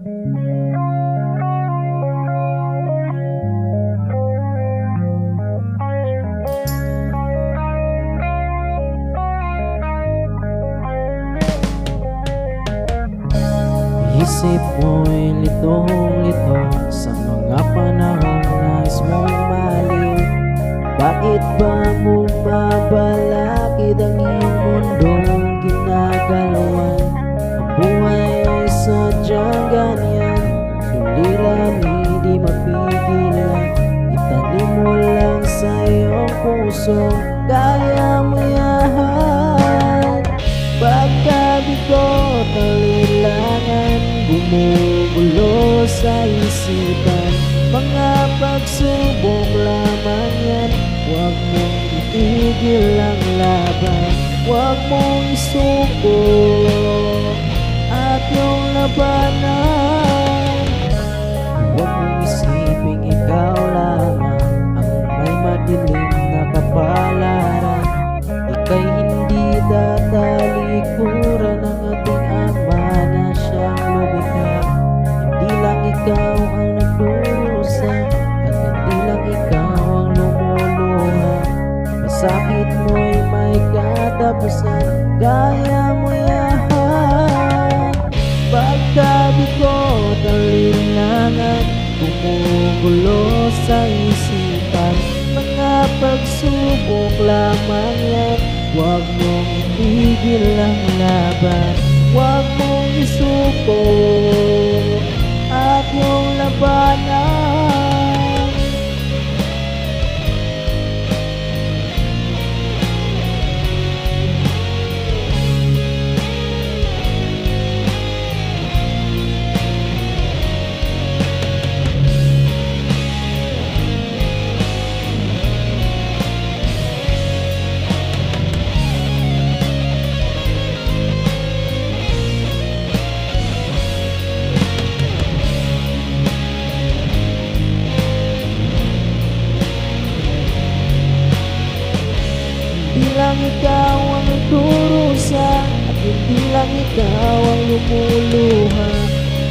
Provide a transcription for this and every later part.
Isip mo'y litong-lito sa mga panahong nais mong maliw. Bakit ba mo mabalakid ang iyong mundong ginagalawan? Ang buhay ay sadyang ganyan, suliran hindi mapigilan. Itanim mo lang sa iyong puso, kaya mo yan. Pagkabigot ang lilangan, bumubulo sa isipan. Mga pagsubok lamang yan, huwag mong itigil ang laban. Huwag mong isuko at yung labanan. Huwag mong isiping ikaw lamang ang may madilim na kapalaran. Ika'y hindi tatalikuran ng ating Ama na siyang lumikha. Hindi lang ikaw ang nagdurusa at hindi lang ikaw ang lumuluha. Masakit mo'y may katapusan, kaya mo yan. Pagkabigot ang linangan, bumubulo sa isipan. Mga pagsubok lamang yan, huwag mong itigil ang laban. Huwag mong isuko at yung labanan. Hindi lang ikaw ang nagdurusa at hindi lang ikaw ang lumuluha.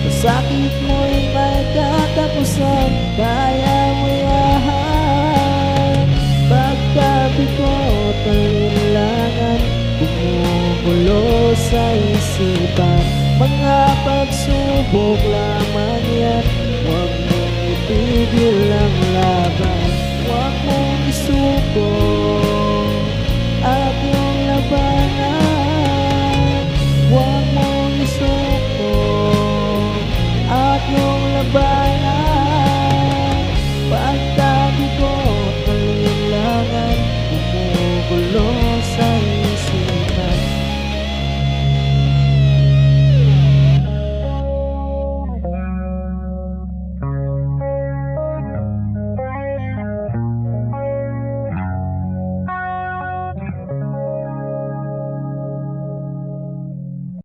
Masakit mo'y may katapusan, kaya mo yan. Pagkabigot ang linlangan, bumubulo sa isipan. Mga pagsubok lamang yan, huwag mong itigil ang laban. Huwag mong isuko at yung labanan. Huwag mong isuko at yung labanan.